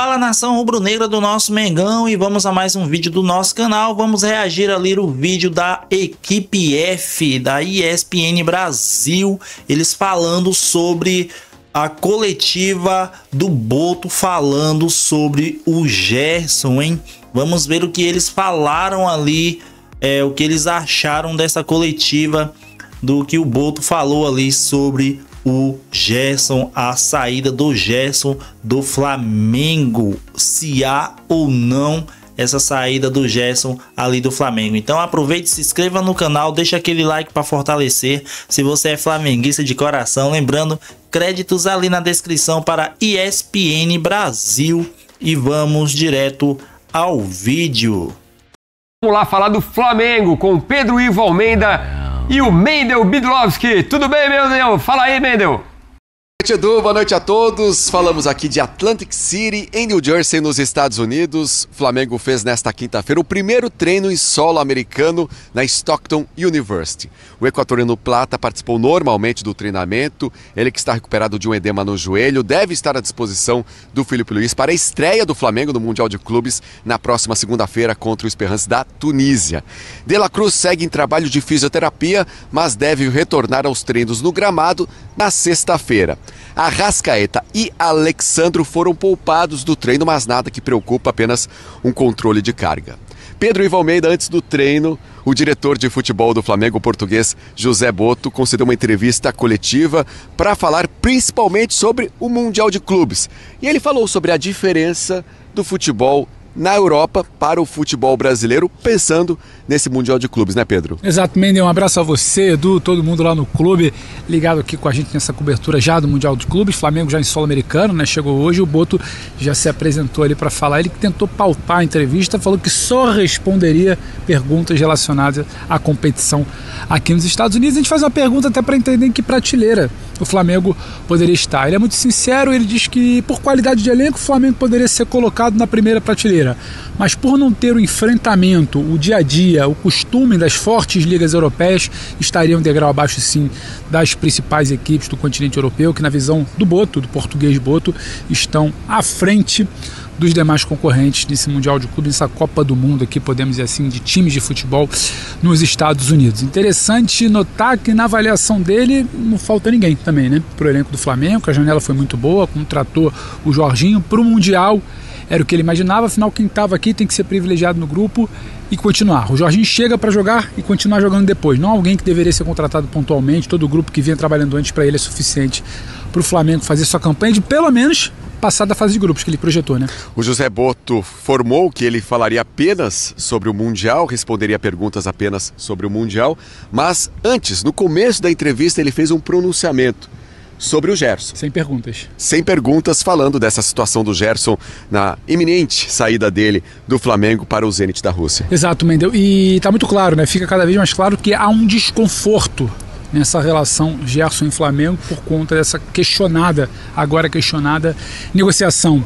Fala, nação rubro-negra do nosso Mengão, e vamos a mais um vídeo do nosso canal. Vamos reagir ali o vídeo da equipe F da ESPN Brasil, eles falando sobre a coletiva do Boto, falando sobre o Gerson, hein? Vamos ver o que eles falaram ali, o que eles acharam dessa coletiva, do que o Boto falou ali sobre o Gerson, a saída do Gerson do Flamengo, se há ou não essa saída do Gerson ali do Flamengo. Então aproveite, se inscreva no canal, deixa aquele like para fortalecer se você é flamenguista de coração. Lembrando, créditos ali na descrição para ESPN Brasil, e vamos direto ao vídeo. Vamos lá falar do Flamengo com o Pedro Ivo Almeida e o Mendel Bidlovski. Tudo bem, Mendel? Fala aí, Mendel. Boa noite, Edu. Boa noite a todos. Falamos aqui de Atlantic City, em New Jersey, nos Estados Unidos. O Flamengo fez nesta quinta-feira o primeiro treino em solo americano na Stockton University. O equatoriano Plata participou normalmente do treinamento. Ele, que está recuperado de um edema no joelho, deve estar à disposição do Filipe Luís para a estreia do Flamengo no Mundial de Clubes na próxima segunda-feira contra o Esperance da Tunísia. De La Cruz segue em trabalho de fisioterapia, mas deve retornar aos treinos no gramado na sexta-feira. Arrascaeta e Alexandro foram poupados do treino, mas nada que preocupa, apenas um controle de carga. Pedro Ivo Almeida, antes do treino, o diretor de futebol do Flamengo, o português José Boto, concedeu uma entrevista coletiva para falar principalmente sobre o Mundial de Clubes. E ele falou sobre a diferença do futebol na Europa para o futebol brasileiro, pensando nesse Mundial de Clubes, né, Pedro? Exato, Mendel, um abraço a você, Edu, todo mundo lá no clube, ligado aqui com a gente nessa cobertura já do Mundial de Clubes. Flamengo já em solo americano, né, chegou hoje, o Boto já se apresentou ali para falar, ele que tentou pautar a entrevista, falou que só responderia perguntas relacionadas à competição aqui nos Estados Unidos. A gente faz uma pergunta até para entender em que prateleira o Flamengo poderia estar. Ele é muito sincero, ele diz que por qualidade de elenco o Flamengo poderia ser colocado na primeira prateleira, mas por não ter o enfrentamento, o dia a dia, o costume das fortes ligas europeias, estaria um degrau abaixo sim das principais equipes do continente europeu, que na visão do Boto, do português Boto, estão à frente dos demais concorrentes nesse Mundial de Clubes, nessa Copa do Mundo aqui, podemos dizer assim, de times de futebol nos Estados Unidos. Interessante notar que na avaliação dele não falta ninguém também, né? Para o elenco do Flamengo, que a janela foi muito boa, contratou o Jorginho para o Mundial, era o que ele imaginava, afinal quem estava aqui tem que ser privilegiado no grupo e continuar. O Jorginho chega para jogar e continuar jogando depois, não alguém que deveria ser contratado pontualmente. Todo o grupo que vinha trabalhando antes para ele é suficiente para o Flamengo fazer sua campanha de pelo menos passar da fase de grupos que ele projetou, né? O José Boto formou que ele falaria apenas sobre o Mundial, responderia perguntas apenas sobre o Mundial, mas antes, no começo da entrevista, ele fez um pronunciamento sobre o Gerson. Sem perguntas. Sem perguntas, falando dessa situação do Gerson na iminente saída dele do Flamengo para o Zenit da Rússia. Exato, Mendel. E tá muito claro, né? Fica cada vez mais claro que há um desconforto nessa relação Gerson e Flamengo por conta dessa agora questionada negociação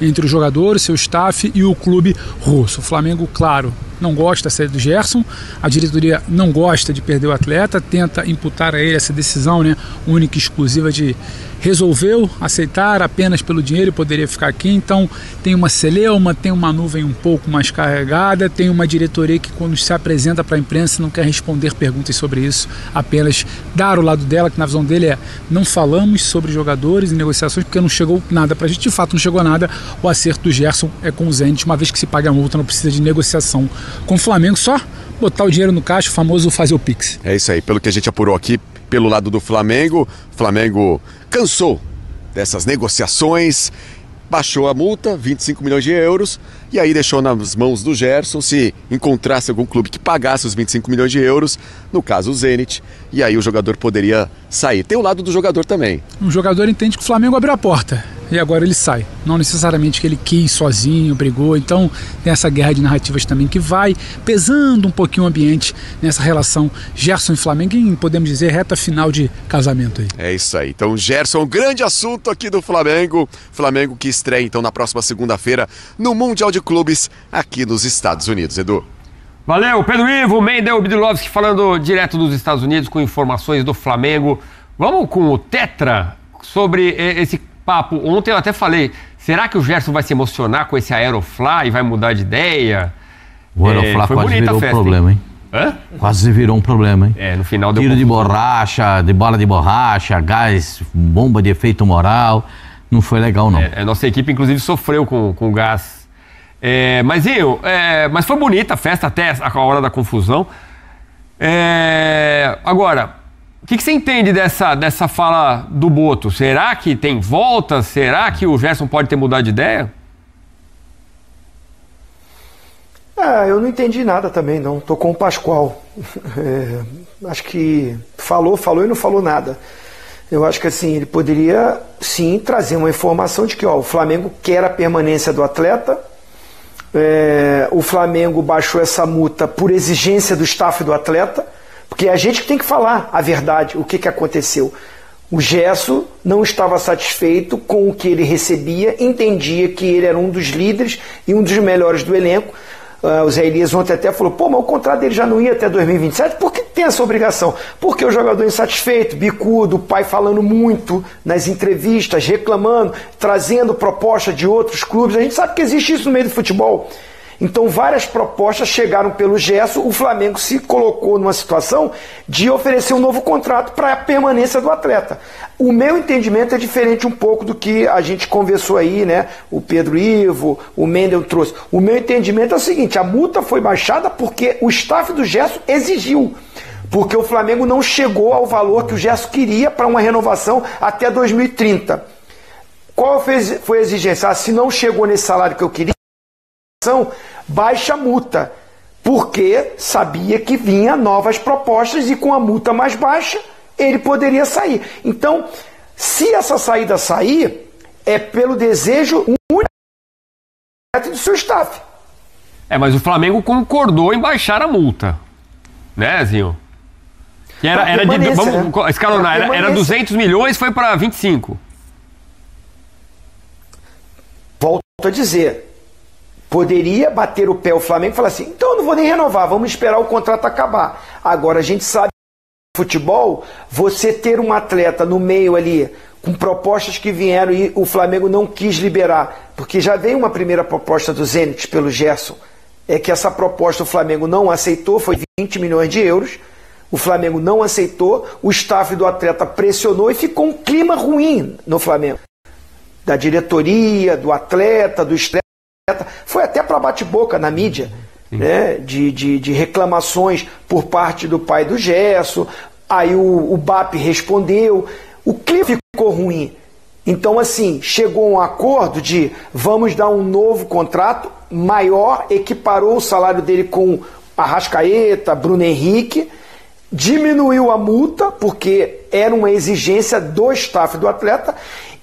entre o jogador, seu staff e o clube russo. O Flamengo, claro, não gosta da saída do Gerson, a diretoria não gosta de perder o atleta, tenta imputar a ele essa decisão, né, única e exclusiva de resolveu aceitar apenas pelo dinheiro e poderia ficar aqui. Então tem uma celeuma, tem uma nuvem um pouco mais carregada, tem uma diretoria que quando se apresenta para a imprensa não quer responder perguntas sobre isso, apenas dar o lado dela, que na visão dele é: não falamos sobre jogadores e negociações porque não chegou nada para a gente. De fato não chegou nada, o acerto do Gerson é com o Zenit, uma vez que se paga a multa, não precisa de negociação com o Flamengo, só botar o dinheiro no caixa, o famoso fazer o Pix. É isso aí, pelo que a gente apurou aqui, pelo lado do Flamengo, o Flamengo cansou dessas negociações, baixou a multa, 25 milhões de euros, e aí deixou nas mãos do Gerson, se encontrasse algum clube que pagasse os 25 milhões de euros, no caso o Zenit, e aí o jogador poderia sair. Tem o lado do jogador também. O jogador entende que o Flamengo abriu a porta e agora ele sai. Não necessariamente que ele quis sozinho, brigou. Então tem essa guerra de narrativas também que vai pesando um pouquinho o ambiente nessa relação Gerson e Flamengo, em, podemos dizer, reta final de casamento aí. É isso aí. Então Gerson, um grande assunto aqui do Flamengo. Flamengo que estreia então na próxima segunda-feira no Mundial de Clubes aqui nos Estados Unidos. Edu. Valeu, Pedro Ivo, Mendel Bidlovski falando direto dos Estados Unidos com informações do Flamengo. Vamos com o Tetra sobre esse papo. Ontem eu até falei, Será que o Gerson vai se emocionar com esse Aeroflá e vai mudar de ideia? O Aeroflá quase virou um problema, hein? Hã? Quase virou um problema, hein? No final deu tiro de borracha, de bala de borracha, gás, bomba de efeito moral. Não foi legal, não. A nossa equipe, inclusive, sofreu com gás. Mas foi bonita a festa até a hora da confusão. Agora, o que você entende dessa fala do Boto? Será que tem volta? Será que o Gerson pode ter mudado de ideia? Eu não entendi nada também, não. Tô com o Pascoal. Acho que falou e não falou nada. Eu acho que assim, ele poderia sim trazer uma informação de que o Flamengo quer a permanência do atleta. O Flamengo baixou essa multa por exigência do staff do atleta, porque é a gente que tem que falar a verdade, o que aconteceu. O Gerson não estava satisfeito com o que ele recebia, entendia que ele era um dos líderes e um dos melhores do elenco. O Zé Elias ontem até falou, mas o contrato dele já não ia até 2027, por que tem essa obrigação? Porque o jogador insatisfeito, bicudo, o pai falando muito nas entrevistas, reclamando, trazendo proposta de outros clubes, a gente sabe que existe isso no meio do futebol. Então várias propostas chegaram pelo Gerson, o Flamengo se colocou numa situação de oferecer um novo contrato para a permanência do atleta. O meu entendimento é diferente um pouco do que a gente conversou aí, né? O Pedro Ivo, o Mendel trouxe. O meu entendimento é o seguinte, a multa foi baixada porque o staff do Gerson exigiu. Porque o Flamengo não chegou ao valor que o Gerson queria para uma renovação até 2030. Qual foi a exigência? Se não chegou nesse salário que eu queria, baixa a multa, porque sabia que vinha novas propostas e com a multa mais baixa ele poderia sair. Então, se essa saída sair, é pelo desejo único do seu staff. Mas o Flamengo concordou em baixar a multa, né, Zinho? Que vamos escalonar, era 200 milhões, foi para 25. Volto a dizer, poderia bater o pé o Flamengo e falar assim, então eu não vou nem renovar, vamos esperar o contrato acabar. Agora a gente sabe que no futebol, você ter um atleta no meio ali, com propostas que vieram e o Flamengo não quis liberar, porque já veio uma primeira proposta do Zenit pelo Gerson, é que essa proposta o Flamengo não aceitou, foi 20 milhões de euros, o Flamengo não aceitou, o staff do atleta pressionou e ficou um clima ruim no Flamengo. Da diretoria, do atleta, do estresse. Foi até para bate-boca na mídia, né, de reclamações por parte do pai do Gerson, aí o BAP respondeu, o clima ficou ruim. Então, assim, chegou um acordo de vamos dar um novo contrato maior, equiparou o salário dele com Arrascaeta, Bruno Henrique, diminuiu a multa, porque era uma exigência do staff do atleta,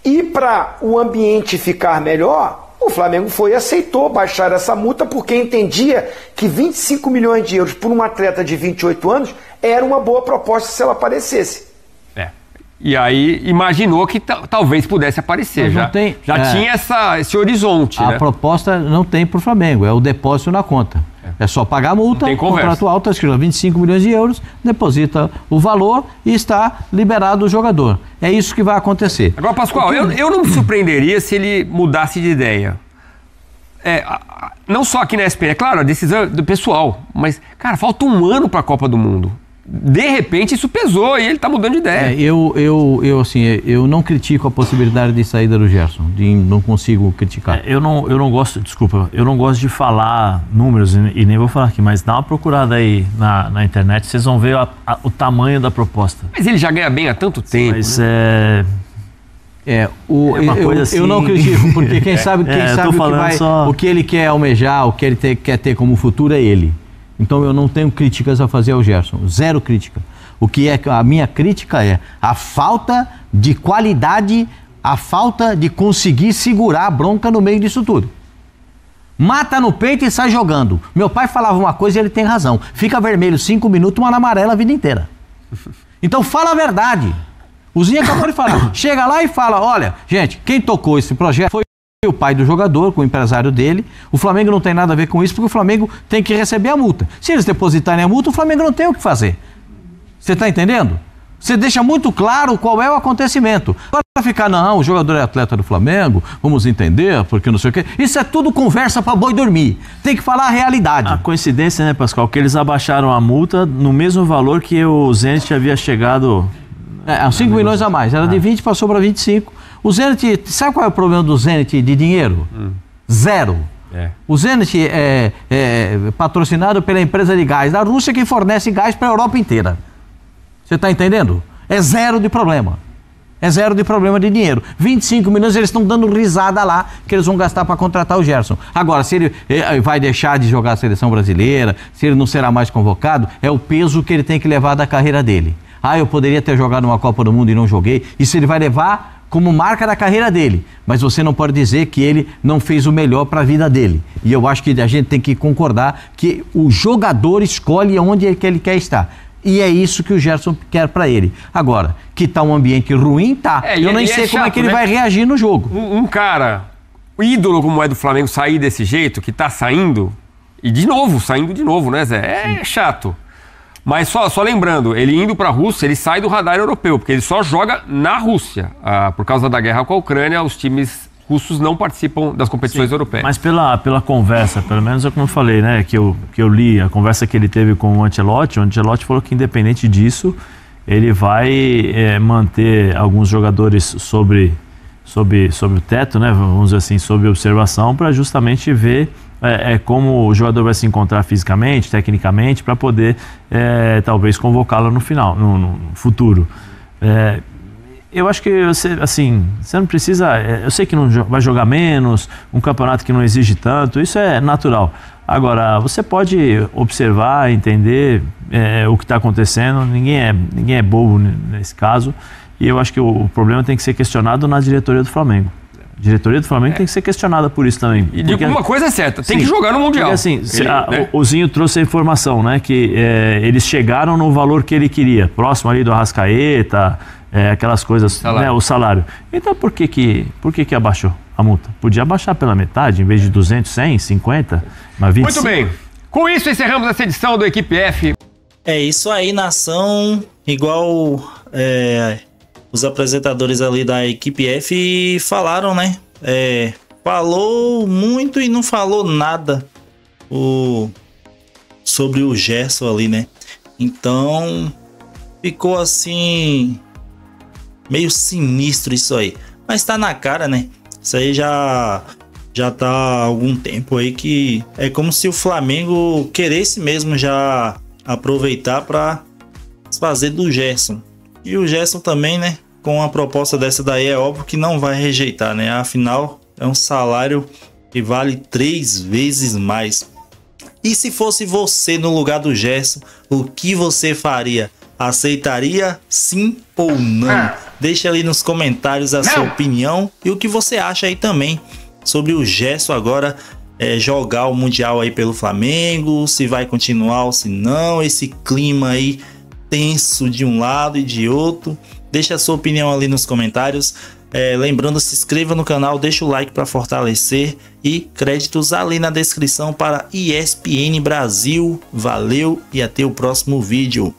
e para o ambiente ficar melhor, o Flamengo foi e aceitou baixar essa multa porque entendia que 25 milhões de euros por um atleta de 28 anos era uma boa proposta se ela aparecesse. E aí imaginou que talvez pudesse aparecer. Já tinha esse horizonte. A proposta não tem para o Flamengo, é o depósito na conta. É só pagar a multa, contratual, está escrito 25 milhões de euros, deposita o valor e está liberado o jogador. É isso que vai acontecer. Agora, Pascoal, eu não me surpreenderia se ele mudasse de ideia. Não só aqui na ESPN, é claro, a decisão é do pessoal, mas, cara, falta um ano para a Copa do Mundo. De repente isso pesou e ele está mudando de ideia. Eu não critico a possibilidade de saída do Gerson, não consigo criticar. Eu não gosto de falar números e nem vou falar aqui, mas dá uma procurada aí na internet, vocês vão ver o tamanho da proposta. Mas ele já ganha bem há tanto tempo. Mas eu não critico, porque quem sabe o que ele quer almejar, o que ele quer ter como futuro é ele. Então eu não tenho críticas a fazer ao Gerson, zero crítica. A minha crítica é a falta de qualidade, a falta de conseguir segurar a bronca no meio disso tudo. Mata no peito e sai jogando. Meu pai falava uma coisa e ele tem razão. Fica vermelho 5 minutos, mas amarela a vida inteira. Então fala a verdade. O Zinho acabou de falar. Chega lá e fala, olha, gente, quem tocou esse projeto foi o pai do jogador, com o empresário dele. O Flamengo não tem nada a ver com isso, porque o Flamengo tem que receber a multa. Se eles depositarem a multa, o Flamengo não tem o que fazer. Você está entendendo? Você deixa muito claro qual é o acontecimento. Para ficar, não, o jogador é atleta do Flamengo, vamos entender, porque não sei o quê. Isso é tudo conversa para boi dormir. Tem que falar a realidade. A coincidência, né, Pascoal, que eles abaixaram a multa no mesmo valor que o Zenit havia chegado... 5 milhões a mais. Era de 20, passou para 25. O Zenit, sabe qual é o problema do Zenit de dinheiro? Zero. O Zenit é patrocinado pela empresa de gás da Rússia que fornece gás para a Europa inteira. Você está entendendo? É zero de problema. É zero de problema de dinheiro. 25 milhões eles estão dando risada lá que eles vão gastar para contratar o Gerson. Agora, se ele vai deixar de jogar a seleção brasileira, se ele não será mais convocado, é o peso que ele tem que levar da carreira dele. Eu poderia ter jogado uma Copa do Mundo e não joguei. Isso ele vai levar como marca da carreira dele. Mas você não pode dizer que ele não fez o melhor para a vida dele. E eu acho que a gente tem que concordar que o jogador escolhe onde ele quer estar. E é isso que o Gerson quer para ele. Agora, que tá um ambiente ruim, tá. Eu nem sei como é que ele vai reagir no jogo. Um cara, o ídolo como é do Flamengo, sair desse jeito, que tá saindo, e de novo, saindo de novo, né, Zé? É chato. Mas só lembrando, ele indo para a Rússia, ele sai do radar europeu, porque ele só joga na Rússia. Por causa da guerra com a Ucrânia, os times russos não participam das competições europeias. Mas pela conversa, pelo menos é como eu falei, né, que eu li, a conversa que ele teve com o Ancelotti falou que independente disso, ele vai manter alguns jogadores sobre o teto, né, vamos dizer assim, sob observação, para justamente ver como o jogador vai se encontrar fisicamente, tecnicamente, para poder talvez convocá-lo no futuro. Eu acho que você não precisa... eu sei que não vai jogar menos, um campeonato que não exige tanto, isso é natural. Agora, você pode observar, entender o que está acontecendo, ninguém é bobo nesse caso, e eu acho que o problema tem que ser questionado na diretoria do Flamengo. A diretoria do Flamengo tem que ser questionada por isso também. E porque, uma coisa é certa, tem que jogar no Mundial. Porque, o Zinho trouxe a informação, né, que eles chegaram no valor que ele queria, próximo ali do Arrascaeta... aquelas coisas, né, o salário. Então por que abaixou a multa? Podia abaixar pela metade, em vez de 200, 100, 50, mas 25. Muito bem. Com isso encerramos essa edição do Equipe F. É isso aí, nação. Igual os apresentadores ali da Equipe F falaram, né? Falou muito e não falou nada sobre o Gerson ali, né? Então ficou assim... meio sinistro isso aí. Mas tá na cara, né? Isso aí já tá há algum tempo aí que é como se o Flamengo queresse mesmo já aproveitar para fazer do Gerson. E o Gerson também, né? Com uma proposta dessa daí é óbvio que não vai rejeitar, né? Afinal, é um salário que vale 3 vezes mais. E se fosse você no lugar do Gerson, o que você faria? Aceitaria sim ou não? Deixa ali nos comentários a sua opinião e o que você acha aí também sobre o Gerson agora jogar o Mundial aí pelo Flamengo, se vai continuar ou se não, esse clima aí tenso de um lado e de outro. Deixa a sua opinião ali nos comentários. Lembrando, se inscreva no canal, deixa o like para fortalecer e créditos ali na descrição para ESPN Brasil. Valeu e até o próximo vídeo.